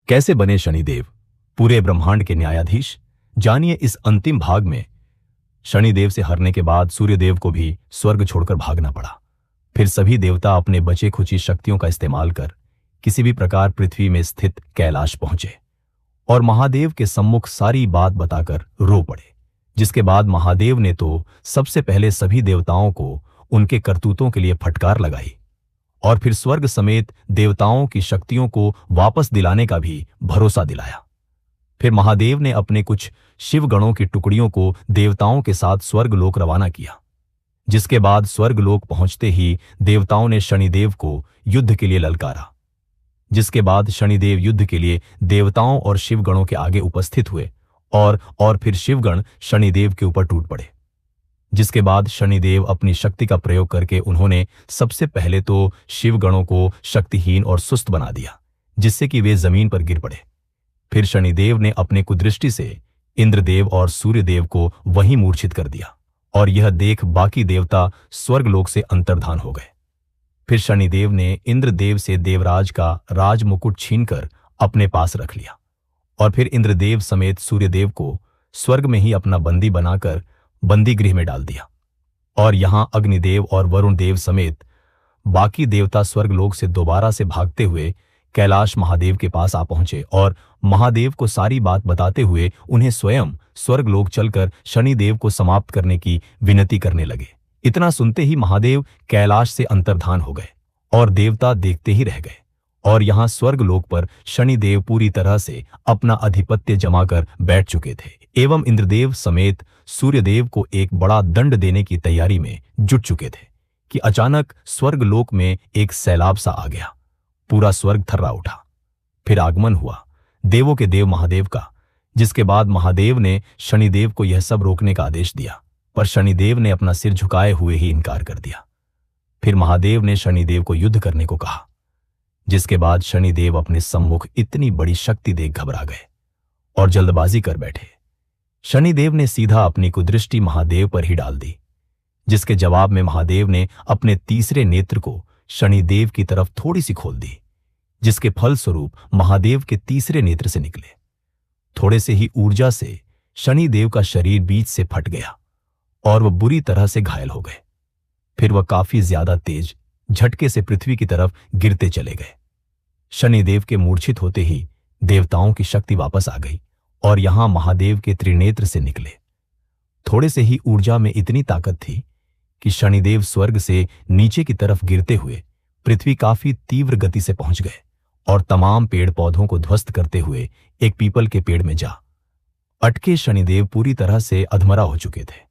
कैसे बने शनिदेव पूरे ब्रह्मांड के न्यायाधीश? जानिए इस अंतिम भाग में। शनिदेव से हारने के बाद सूर्यदेव को भी स्वर्ग छोड़कर भागना पड़ा। फिर सभी देवता अपने बचे खुची शक्तियों का इस्तेमाल कर किसी भी प्रकार पृथ्वी में स्थित कैलाश पहुंचे और महादेव के सम्मुख सारी बात बताकर रो पड़े। जिसके बाद महादेव ने तो सबसे पहले सभी देवताओं को उनके करतूतों के लिए फटकार लगाई और फिर स्वर्ग समेत देवताओं की शक्तियों को वापस दिलाने का भी भरोसा दिलाया। फिर महादेव ने अपने कुछ शिवगणों की टुकड़ियों को देवताओं के साथ स्वर्गलोक रवाना किया। जिसके बाद स्वर्गलोक पहुंचते ही देवताओं ने शनिदेव को युद्ध के लिए ललकारा। जिसके बाद शनिदेव युद्ध के लिए देवताओं और शिवगणों के आगे उपस्थित हुए और फिर शिवगण शनिदेव के ऊपर टूट पड़े। जिसके बाद शनिदेव अपनी शक्ति का प्रयोग करके उन्होंने सबसे पहले तो शिवगणों को शक्तिहीन और सुस्त बना दिया, जिससे कि वे जमीन पर गिर पड़े। फिर शनिदेव ने अपने कुदृष्टि से इंद्रदेव और सूर्यदेव को वहीं मूर्छित कर दिया और यह देख बाकी देवता स्वर्गलोक से अंतर्धान हो गए। फिर शनिदेव ने इंद्रदेव से देवराज का राज मुकुट छीनकर अपने पास रख लिया और फिर इंद्रदेव समेत सूर्यदेव को स्वर्ग में ही अपना बंदी बनाकर बंदी गृह में डाल दिया। और यहां अग्निदेव और वरुण देव समेत बाकी देवता स्वर्गलोक से दोबारा से भागते हुए कैलाश महादेव के पास आ पहुंचे और महादेव को सारी बात बताते हुए उन्हें स्वयं स्वर्गलोक चलकर शनिदेव को समाप्त करने की विनती करने लगे। इतना सुनते ही महादेव कैलाश से अंतर्धान हो गए और देवता देखते ही रह गए और यहां स्वर्गलोक पर शनिदेव पूरी तरह से अपना आधिपत्य जमाकर बैठ चुके थे एवं इंद्रदेव समेत सूर्यदेव को एक बड़ा दंड देने की तैयारी में जुट चुके थे कि अचानक स्वर्गलोक में एक सैलाब सा आ गया। पूरा स्वर्ग थर्रा उठा। फिर आगमन हुआ देवों के देव महादेव का। जिसके बाद महादेव ने शनिदेव को यह सब रोकने का आदेश दिया, पर शनिदेव ने अपना सिर झुकाए हुए ही इनकार कर दिया। फिर महादेव ने शनिदेव को युद्ध करने को कहा। जिसके बाद शनिदेव अपने सम्मुख इतनी बड़ी शक्ति देख घबरा गए और जल्दबाजी कर बैठे। शनिदेव ने सीधा अपनी कुदृष्टि महादेव पर ही डाल दी, जिसके जवाब में महादेव ने अपने तीसरे नेत्र को शनिदेव की तरफ थोड़ी सी खोल दी, जिसके फलस्वरूप महादेव के तीसरे नेत्र से निकले थोड़े से ही ऊर्जा से शनिदेव का शरीर बीच से फट गया और वह बुरी तरह से घायल हो गए। फिर वह काफी ज्यादा तेज झटके से पृथ्वी की तरफ गिरते चले गए। शनिदेव के मूर्छित होते ही देवताओं की शक्ति वापस आ गई और यहां महादेव के त्रिनेत्र से निकले। थोड़े से ही ऊर्जा में इतनी ताकत थी कि शनिदेव स्वर्ग से नीचे की तरफ गिरते हुए पृथ्वी काफी तीव्र गति से पहुंच गए और तमाम पेड़ पौधों को ध्वस्त करते हुए एक पीपल के पेड़ में जा अटके। शनिदेव पूरी तरह से अधमरा हो चुके थे।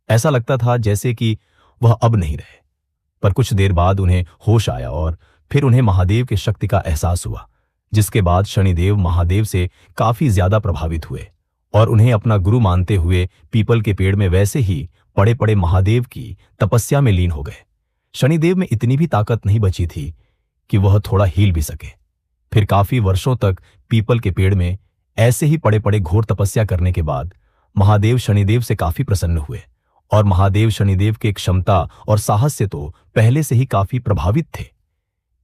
ऐसा लगता था जैसे कि वह अब नहीं रहे। पर कुछ देर बाद उन्हें होश आया और फिर उन्हें महादेव की शक्ति का एहसास हुआ। जिसके बाद शनिदेव महादेव से काफी ज्यादा प्रभावित हुए और उन्हें अपना गुरु मानते हुए पीपल के पेड़ में वैसे ही पड़े पड़े महादेव की तपस्या में लीन हो गए। शनिदेव में इतनी भी ताकत नहीं बची थी कि वह थोड़ा हिल भी सके। फिर काफी वर्षों तक पीपल के पेड़ में ऐसे ही पड़े पड़े घोर तपस्या करने के बाद महादेव शनिदेव से काफी प्रसन्न हुए और महादेव शनिदेव के क्षमता और साहस से तो पहले से ही काफी प्रभावित थे।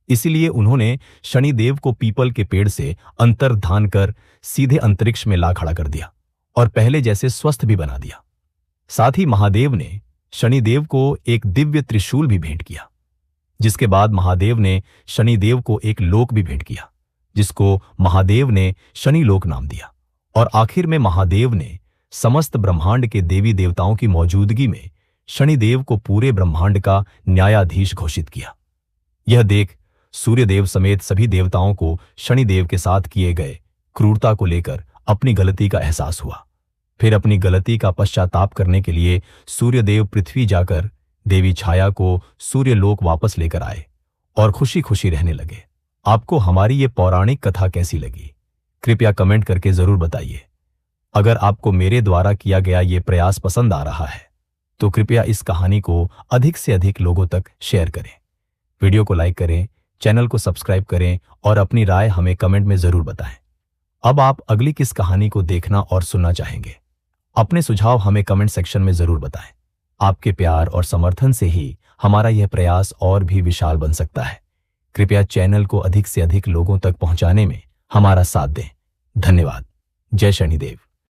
इसीलिए उन्होंने शनिदेव को पीपल के पेड़ से अंतर्धान कर सीधे अंतरिक्ष में ला खड़ा कर दिया और पहले जैसे स्वस्थ भी बना दिया। साथ ही महादेव ने शनिदेव को एक दिव्य त्रिशूल भी भेंट किया। जिसके बाद महादेव ने शनिदेव को एक लोक भी भेंट किया, जिसको महादेव ने शनिलोक नाम दिया। और आखिर में महादेव ने समस्त ब्रह्मांड के देवी देवताओं की मौजूदगी में शनिदेव को पूरे ब्रह्मांड का न्यायाधीश घोषित किया। यह देख सूर्यदेव समेत सभी देवताओं को शनिदेव के साथ किए गए क्रूरता को लेकर अपनी गलती का एहसास हुआ। फिर अपनी गलती का पश्चाताप करने के लिए सूर्यदेव पृथ्वी जाकर देवी छाया को सूर्यलोक वापस लेकर आए और खुशी खुशी रहने लगे। आपको हमारी ये पौराणिक कथा कैसी लगी? कृपया कमेंट करके जरूर बताइए। अगर आपको मेरे द्वारा किया गया ये प्रयास पसंद आ रहा है तो कृपया इस कहानी को अधिक से अधिक लोगों तक शेयर करें। वीडियो को लाइक करें, चैनल को सब्सक्राइब करें और अपनी राय हमें कमेंट में जरूर बताएं। अब आप अगली किस कहानी को देखना और सुनना चाहेंगे? अपने सुझाव हमें कमेंट सेक्शन में जरूर बताएं। आपके प्यार और समर्थन से ही हमारा यह प्रयास और भी विशाल बन सकता है। कृपया चैनल को अधिक से अधिक लोगों तक पहुंचाने में हमारा साथ दें। धन्यवाद। जय शनिदेव।